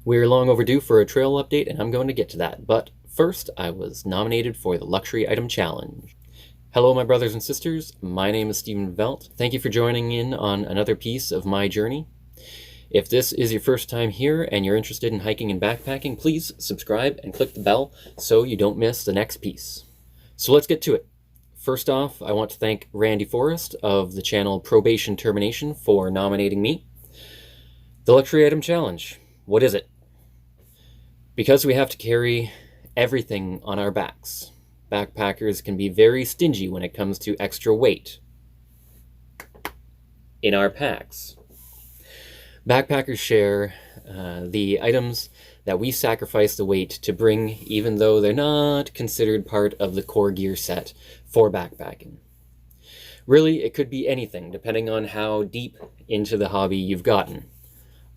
We're long overdue for a trail update, and I'm going to get to that. But first, I was nominated for the Luxury Item Challenge. Hello, my brothers and sisters. My name is Stephen Velt. Thank you for joining in on another piece of my journey. If this is your first time here and you're interested in hiking and backpacking, please subscribe and click the bell so you don't miss the next piece. So let's get to it. First off, I want to thank Randy Forrest of the channel Probation, Termination for nominating me. The Luxury Item Challenge. What is it? Because we have to carry everything on our backs, backpackers can be very stingy when it comes to extra weight in our packs. Backpackers share the items that we sacrifice the weight to bring, even though they're not considered part of the core gear set for backpacking. Really, it could be anything, depending on how deep into the hobby you've gotten.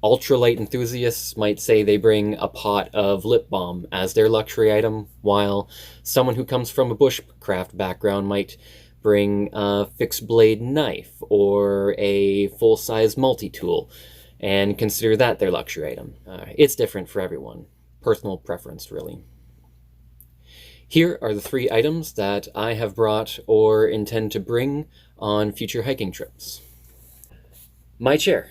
Ultralight enthusiasts might say they bring a pot of lip balm as their luxury item, while someone who comes from a bushcraft background might bring a fixed blade knife or a full-size multi-tool and consider that their luxury item. It's different for everyone. Personal preference, really. Here are the 3 items that I have brought or intend to bring on future hiking trips. My chair.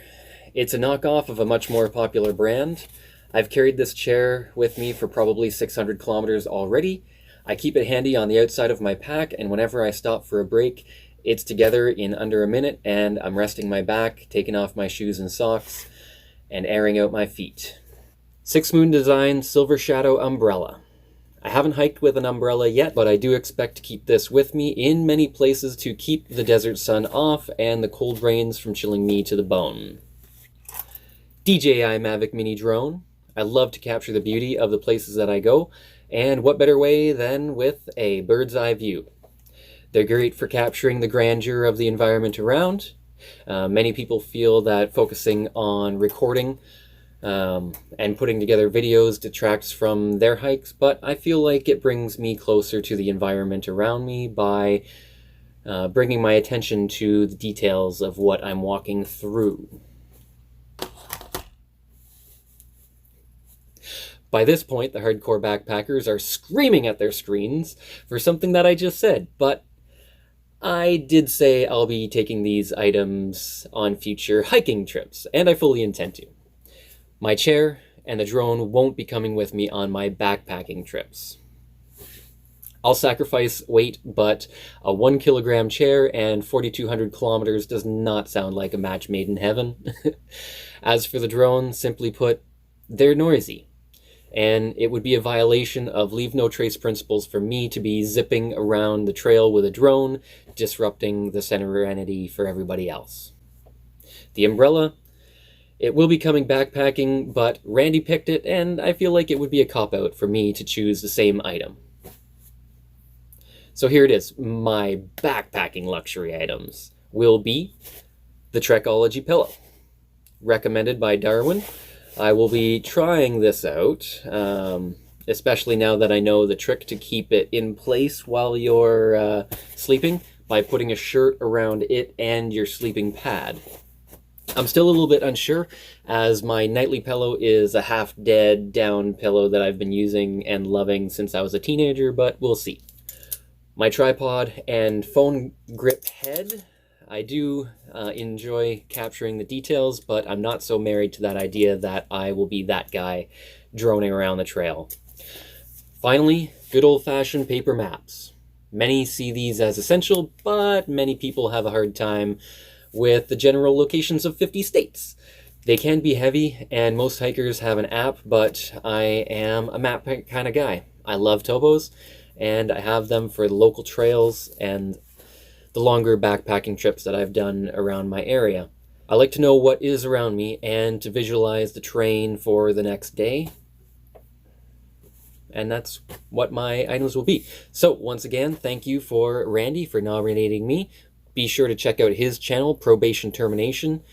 It's a knockoff of a much more popular brand. I've carried this chair with me for probably 600 kilometers already. I keep it handy on the outside of my pack, and whenever I stop for a break, it's together in under a minute, and I'm resting my back, taking off my shoes and socks, and airing out my feet. 6 Moon Design Silver Shadow Umbrella. I haven't hiked with an umbrella yet, but I do expect to keep this with me in many places to keep the desert sun off and the cold rains from chilling me to the bone. DJI Mavic Mini Drone. I love to capture the beauty of the places that I go, and what better way than with a bird's eye view. They're great for capturing the grandeur of the environment around. Many people feel that focusing on recording and putting together videos detracts from their hikes, but I feel like it brings me closer to the environment around me by bringing my attention to the details of what I'm walking through. By this point, the hardcore backpackers are screaming at their screens for something that I just said, but I did say I'll be taking these items on future hiking trips, and I fully intend to. My chair and the drone won't be coming with me on my backpacking trips. I'll sacrifice weight, but a 1 kilogram chair and 4,200 kilometers does not sound like a match made in heaven. As for the drone, simply put, they're noisy. And it would be a violation of leave no trace principles for me to be zipping around the trail with a drone, disrupting the serenity for everybody else. The umbrella, it will be coming backpacking, but Randy picked it, and I feel like it would be a cop-out for me to choose the same item. So here it is. My backpacking luxury items will be the Trekology pillow, recommended by Darwin. I will be trying this out, especially now that I know the trick to keep it in place while you're sleeping by putting a shirt around it and your sleeping pad. I'm still a little bit unsure, as my nightly pillow is a half-dead down pillow that I've been using and loving since I was a teenager, but we'll see. My tripod and phone grip head. I do enjoy capturing the details, but I'm not so married to that idea that I will be that guy droning around the trail. Finally, good old-fashioned paper maps. Many see these as essential, but many people have a hard time with the general locations of 50 states. They can be heavy, and most hikers have an app, but I am a map kind of guy. I love topos, and I have them for the local trails and the longer backpacking trips that I've done around my area. I like to know what is around me and to visualize the terrain for the next day. And that's what my items will be. So once again, thank you for Randy for nominating me. Be sure to check out his channel, Probation Termination.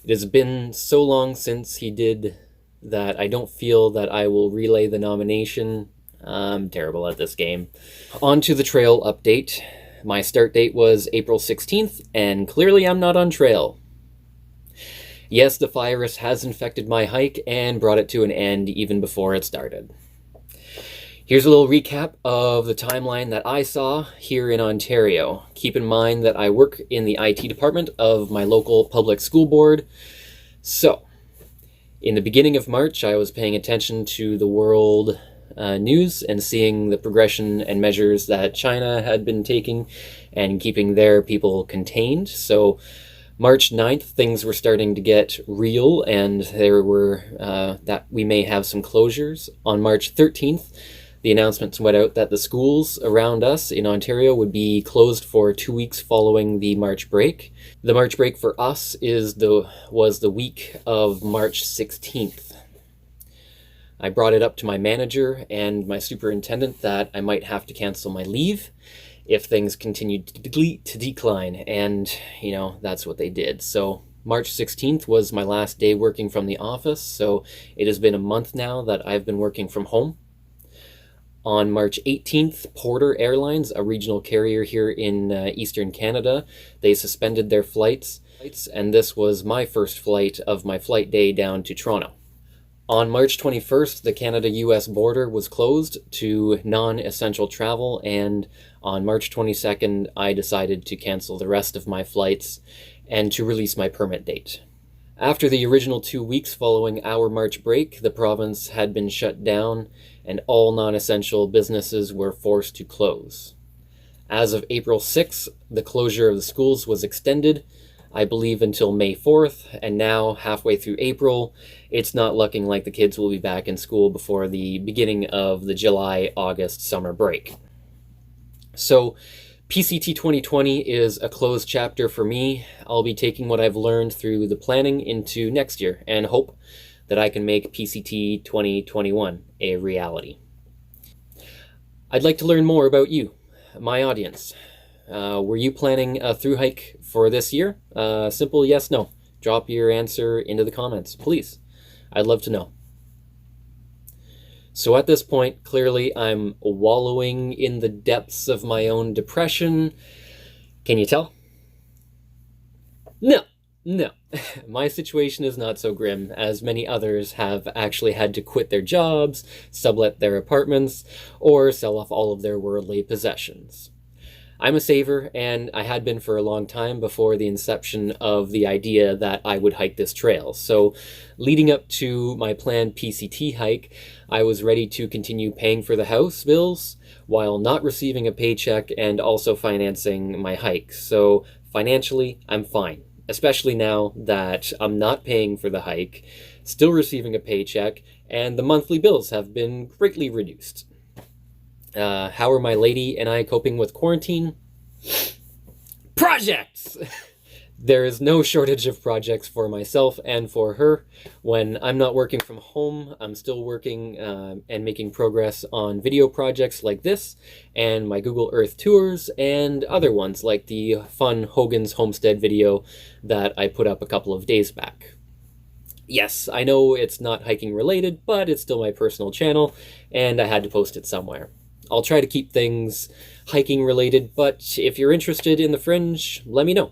It has been so long since he did that I don't feel that I will relay the nomination. I'm terrible at this game. On to the trail update. My start date was April 16th, and clearly I'm not on trail. Yes, the virus has infected my hike and brought it to an end even before it started. Here's a little recap of the timeline that I saw here in Ontario. Keep in mind that I work in the IT department of my local public school board. So, in the beginning of March, I was paying attention to the world news and seeing the progression and measures that China had been taking and keeping their people contained. So, March 9th, things were starting to get real, and there were that we may have some closures. On March 13th, the announcements went out that the schools around us in Ontario would be closed for 2 weeks following the March break. The March break for us was the week of March 16th. I brought it up to my manager and my superintendent that I might have to cancel my leave if things continued to decline, and that's what they did. So March 16th was my last day working from the office, so it has been a month now that I've been working from home. On March 18th, Porter Airlines, a regional carrier here in Eastern Canada, they suspended their flights, and this was my first flight of my flight day down to Toronto. On March 21st, the Canada-US border was closed to non-essential travel, and on March 22nd, I decided to cancel the rest of my flights and to release my permit date. After the original 2 weeks following our March break, the province had been shut down and all non-essential businesses were forced to close. As of April 6th, the closure of the schools was extended, I believe until May 4th, and now, halfway through April, it's not looking like the kids will be back in school before the beginning of the July-August summer break. So, PCT 2020 is a closed chapter for me. I'll be taking what I've learned through the planning into next year and hope that I can make PCT 2021 a reality. I'd like to learn more about you, my audience. Were you planning a thru hike for this year? Simple yes, no. Drop your answer into the comments, please. I'd love to know. So at this point, clearly I'm wallowing in the depths of my own depression. Can you tell? No. My situation is not so grim, as many others have actually had to quit their jobs, sublet their apartments, or sell off all of their worldly possessions. I'm a saver, and I had been for a long time before the inception of the idea that I would hike this trail. So, leading up to my planned PCT hike, I was ready to continue paying for the house bills while not receiving a paycheck and also financing my hike. So, financially, I'm fine, especially now that I'm not paying for the hike, still receiving a paycheck, and the monthly bills have been greatly reduced. How are my lady and I coping with quarantine? Projects! There is no shortage of projects for myself and for her. When I'm not working from home, I'm still working and making progress on video projects like this, and my Google Earth tours, and other ones like the fun Hogan's Homestead video that I put up a couple of days back. Yes, I know it's not hiking related, but it's still my personal channel, and I had to post it somewhere. I'll try to keep things hiking related, but if you're interested in the fringe, let me know.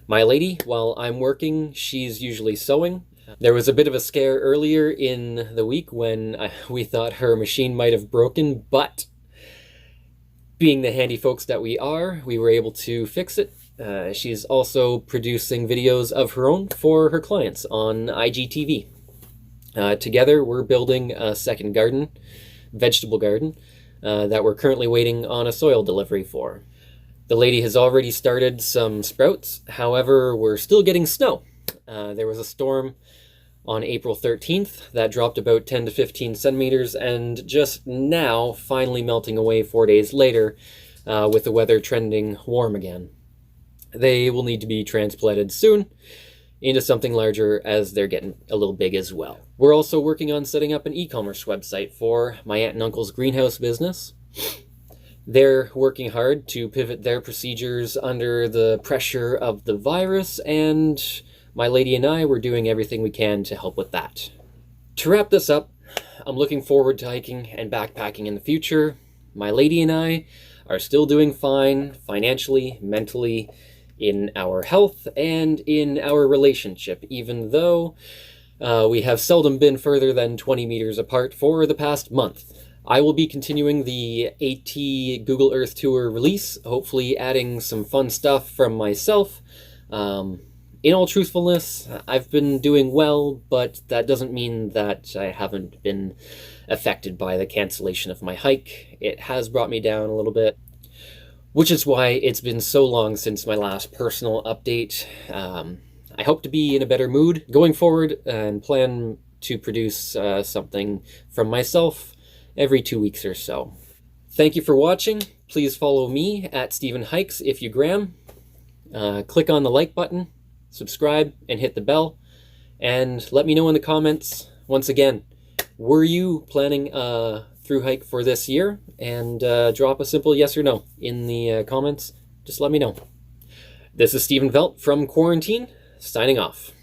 My lady, while I'm working, she's usually sewing. There was a bit of a scare earlier in the week when we thought her machine might have broken, but being the handy folks that we are, we were able to fix it. She's also producing videos of her own for her clients on IGTV. Together, we're building a second garden, vegetable garden, that we're currently waiting on a soil delivery for. The lady has already started some sprouts, however, we're still getting snow. There was a storm on April 13th that dropped about 10 to 15 centimeters, and just now finally melting away 4 days later, with the weather trending warm again. They will need to be transplanted soon into something larger as they're getting a little big as well. We're also working on setting up an e-commerce website for my aunt and uncle's greenhouse business. They're working hard to pivot their procedures under the pressure of the virus, and my lady and I were doing everything we can to help with that. To wrap this up, I'm looking forward to hiking and backpacking in the future. My lady and I are still doing fine financially, mentally, in our health and in our relationship, even though we have seldom been further than 20 meters apart for the past month. I will be continuing the AT Google Earth Tour release, hopefully adding some fun stuff from myself. In all truthfulness, I've been doing well, but that doesn't mean that I haven't been affected by the cancellation of my hike. It has brought me down a little bit, which is why it's been so long since my last personal update. I hope to be in a better mood going forward and plan to produce something from myself every 2 weeks or so. Thank you for watching. Please follow me at Stephen Hikes if you gram. Click on the like button, subscribe, and hit the bell. And let me know in the comments, once again, were you planning a through hike for this year? And drop a simple yes or no in the comments. Just let me know. This is Stephen Velt from Quarantine, signing off.